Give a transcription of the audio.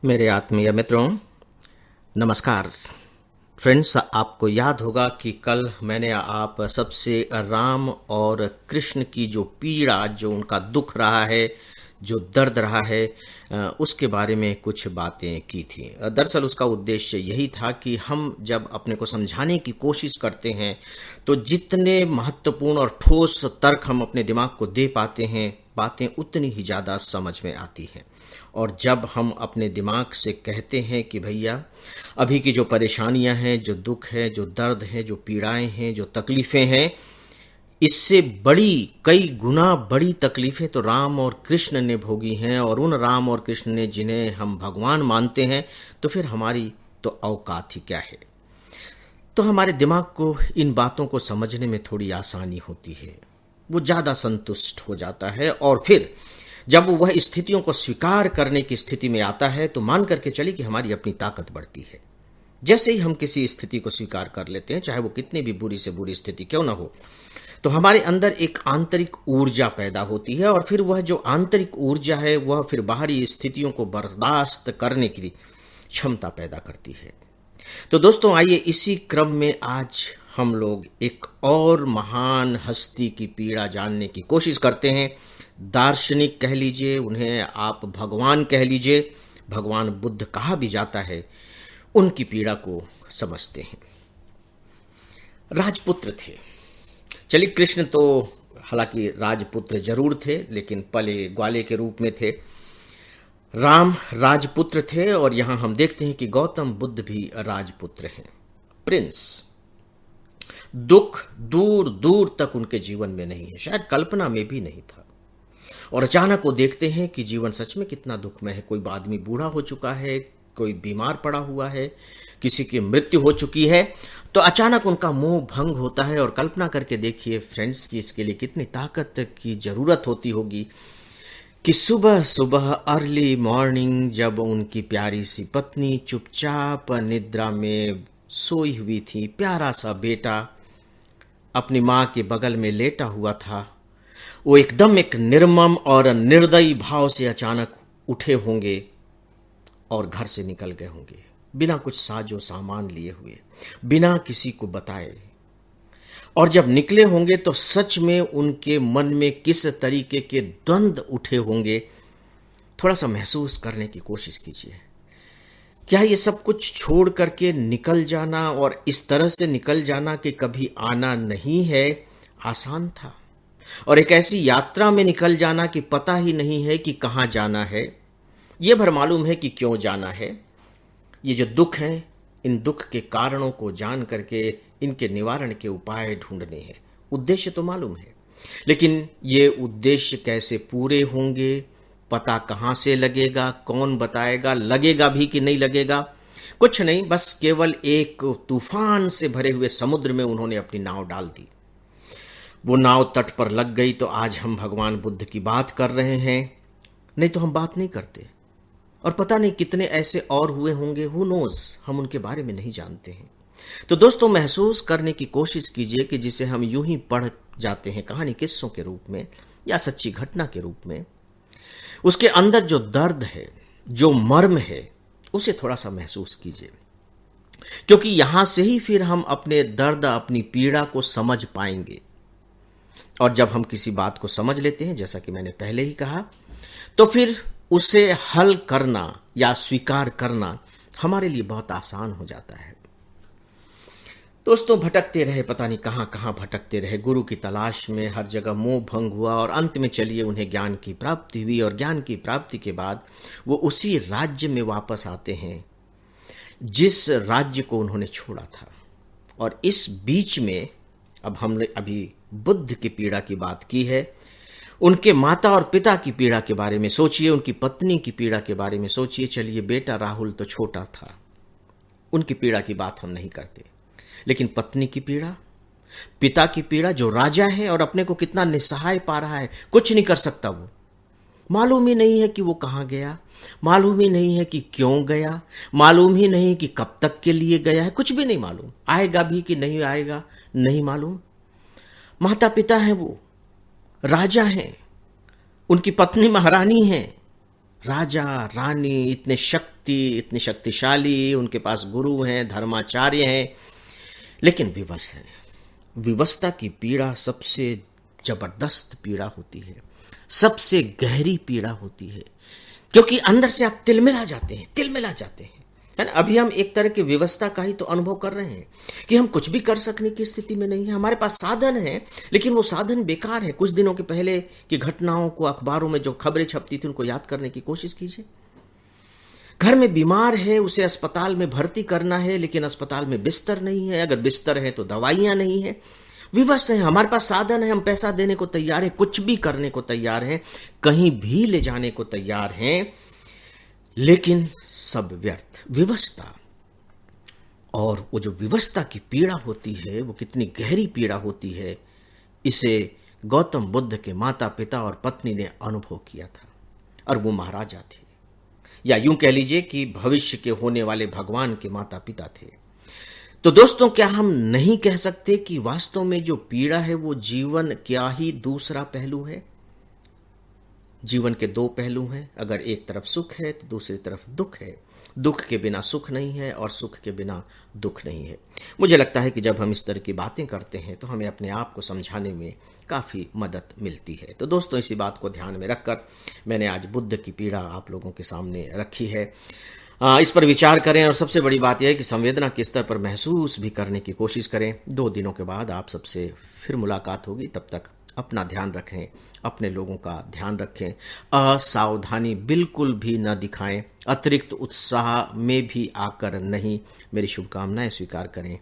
मेरे आत्मीय मित्रों, नमस्कार। फ्रेंड्स, आपको याद होगा कि कल मैंने आप सबसे राम और कृष्ण की जो पीड़ा, जो उनका दुख रहा है, जो दर्द रहा है, उसके बारे में कुछ बातें की थी। दरअसल उसका उद्देश्य यही था कि हम जब अपने को समझाने की कोशिश करते हैं तो जितने महत्वपूर्ण और ठोस तर्क हम अपने दिमाग को दे पाते हैं, बातें उतनी ही ज़्यादा समझ में आती हैं। और जब हम अपने दिमाग से कहते हैं कि भैया अभी की जो परेशानियां हैं, जो दुख है, जो दर्द है, जो पीड़ाएं हैं, जो तकलीफें हैं, इससे बड़ी, कई गुना बड़ी तकलीफें तो राम और कृष्ण ने भोगी हैं, और उन राम और कृष्ण ने जिन्हें हम भगवान मानते हैं, तो फिर हमारी तो औकात ही क्या है। तो हमारे दिमाग को इन बातों को समझने में थोड़ी आसानी होती है, वो ज़्यादा संतुष्ट हो जाता है। और फिर जब वह स्थितियों को स्वीकार करने की स्थिति में आता है तो मान करके चलिए कि हमारी अपनी ताकत बढ़ती है। जैसे ही हम किसी स्थिति को स्वीकार कर लेते हैं, चाहे वो कितनी भी बुरी से बुरी स्थिति क्यों ना हो, तो हमारे अंदर एक आंतरिक ऊर्जा पैदा होती है, और फिर वह जो आंतरिक ऊर्जा है वह फिर बाहरी स्थितियों को बर्दाश्त करने की क्षमता पैदा करती है। तो दोस्तों, आइए इसी क्रम में आज हम लोग एक और महान हस्ती की पीड़ा जानने की कोशिश करते हैं। दार्शनिक कह लीजिए, उन्हें आप भगवान कह लीजिए, भगवान बुद्ध कहा भी जाता है, उनकी पीड़ा को समझते हैं। राजपुत्र थे। चलिए, कृष्ण तो हालांकि राजपुत्र जरूर थे, लेकिन पले ग्वाले के रूप में थे। राम राजपुत्र थे, और यहां हम देखते हैं कि गौतम बुद्ध भी राजपुत्र हैं, प्रिंस। दुख दूर दूर तक उनके जीवन में नहीं है, शायद कल्पना में भी नहीं था। और अचानक वो देखते हैं कि जीवन सच में कितना दुखमय है। कोई आदमी बूढ़ा हो चुका है, कोई बीमार पड़ा हुआ है, किसी की मृत्यु हो चुकी है। तो अचानक उनका मोह भंग होता है। और कल्पना करके देखिए फ्रेंड्स कि इसके लिए कितनी ताकत की जरूरत होती होगी कि सुबह सुबह अर्ली मॉर्निंग जब उनकी प्यारी सी पत्नी चुपचाप निद्रा में सोई हुई थी, प्यारा सा बेटा अपनी माँ के बगल में लेटा हुआ था, वो एकदम एक निर्मम और निर्दयी भाव से अचानक उठे होंगे और घर से निकल गए होंगे, बिना कुछ साजो सामान लिए हुए, बिना किसी को बताए। और जब निकले होंगे तो सच में उनके मन में किस तरीके के द्वंद्व उठे होंगे, थोड़ा सा महसूस करने की कोशिश कीजिए। क्या ये सब कुछ छोड़ करके निकल जाना, और इस तरह से निकल जाना कि कभी आना नहीं है, आसान था? और एक ऐसी यात्रा में निकल जाना कि पता ही नहीं है कि कहाँ जाना है, ये भर मालूम है कि क्यों जाना है। ये जो दुख है, इन दुख के कारणों को जान करके इनके निवारण के उपाय ढूंढने हैं। उद्देश्य तो मालूम है, लेकिन ये उद्देश्य कैसे पूरे होंगे, पता कहाँ से लगेगा, कौन बताएगा, लगेगा भी कि नहीं लगेगा, कुछ नहीं। बस केवल एक तूफान से भरे हुए समुद्र में उन्होंने अपनी नाव डाल दी। वो नाव तट पर लग गई। तो आज हम भगवान बुद्ध की बात कर रहे हैं, नहीं तो हम बात नहीं करते। और पता नहीं कितने ऐसे और हुए होंगे, हु नोज, हम उनके बारे में नहीं जानते हैं। तो दोस्तों, महसूस करने की कोशिश कीजिए कि जिसे हम यूं ही पढ़ जाते हैं कहानी किस्सों के रूप में या सच्ची घटना के रूप में, उसके अंदर जो दर्द है, जो मर्म है, उसे थोड़ा सा महसूस कीजिए। क्योंकि यहां से ही फिर हम अपने दर्द, अपनी पीड़ा को समझ पाएंगे। और जब हम किसी बात को समझ लेते हैं, जैसा कि मैंने पहले ही कहा, तो फिर उसे हल करना या स्वीकार करना हमारे लिए बहुत आसान हो जाता है। दोस्तों, भटकते रहे, पता नहीं कहां कहां भटकते रहे, गुरु की तलाश में, हर जगह मोह भंग हुआ, और अंत में चलिए उन्हें ज्ञान की प्राप्ति हुई। और ज्ञान की प्राप्ति के बाद वो उसी राज्य में वापस आते हैं जिस राज्य को उन्होंने छोड़ा था। और इस बीच में अब हमने अभी बुद्ध की पीड़ा की बात की है, उनके माता और पिता की पीड़ा के बारे में सोचिए, उनकी पत्नी की पीड़ा के बारे में सोचिए। चलिए, बेटा राहुल तो छोटा था, उनकी पीड़ा की बात हम नहीं करते, लेकिन पत्नी की पीड़ा, पिता की पीड़ा, जो राजा है और अपने को कितना निस्सहाय पा रहा है, कुछ नहीं कर सकता। वो मालूम ही नहीं है कि वो कहाँ गया, मालूम ही नहीं है कि क्यों गया, मालूम ही नहीं कि कब तक के लिए गया है, कुछ भी नहीं मालूम, आएगा भी कि नहीं आएगा नहीं मालूम। माता पिता हैं, वो राजा हैं, उनकी पत्नी महारानी हैं, राजा रानी इतने शक्तिशाली, उनके पास गुरु हैं, धर्माचार्य हैं, लेकिन विवश हैं। विवशता की पीड़ा सबसे जबरदस्त पीड़ा होती है, सबसे गहरी पीड़ा होती है, क्योंकि अंदर से आप तिलमिला जाते हैं, है ना। अभी हम एक तरह की विवशता का ही तो अनुभव कर रहे हैं कि हम कुछ भी कर सकने की स्थिति में नहीं है। हमारे पास साधन है, लेकिन वो साधन बेकार है। कुछ दिनों के पहले की घटनाओं को, अखबारों में जो खबरें छपती थी, उनको याद करने की कोशिश कीजिए। घर में बीमार है, उसे अस्पताल में भर्ती करना है, लेकिन अस्पताल में बिस्तर नहीं है, अगर बिस्तर है तो दवाइयां नहीं है। विवश है। हमारे पास साधन है, हम पैसा देने को तैयार हैं, कुछ भी करने को तैयार हैं, कहीं भी ले जाने को तैयार हैं, लेकिन सब व्यर्थ। विवशता, और वो जो विवशता की पीड़ा होती है, वो कितनी गहरी पीड़ा होती है, इसे गौतम बुद्ध के माता पिता और पत्नी ने अनुभव किया था, और वो महाराजा थे, या यूं कह लीजिए कि भविष्य के होने वाले भगवान के माता पिता थे। तो दोस्तों, क्या हम नहीं कह सकते कि वास्तव में जो पीड़ा है वो जीवन क्या ही दूसरा पहलू है? जीवन के दो पहलू हैं। अगर एक तरफ सुख है तो दूसरी तरफ दुख है। दुख के बिना सुख नहीं है, और सुख के बिना दुख नहीं है। मुझे लगता है कि जब हम इस तरह की बातें करते हैं तो हमें अपने आप को समझाने में काफ़ी मदद मिलती है। तो दोस्तों, इसी बात को ध्यान में रखकर मैंने आज बुद्ध की पीड़ा आप लोगों के सामने रखी है। इस पर विचार करें, और सबसे बड़ी बात यह है कि संवेदना के स्तर पर महसूस भी करने की कोशिश करें। 2 दिनों के बाद आप सबसे फिर मुलाकात होगी। तब तक अपना ध्यान रखें, अपने लोगों का ध्यान रखें, असावधानी बिल्कुल भी न दिखाएं, अतिरिक्त उत्साह में भी आकर नहीं। मेरी शुभकामनाएं स्वीकार करें।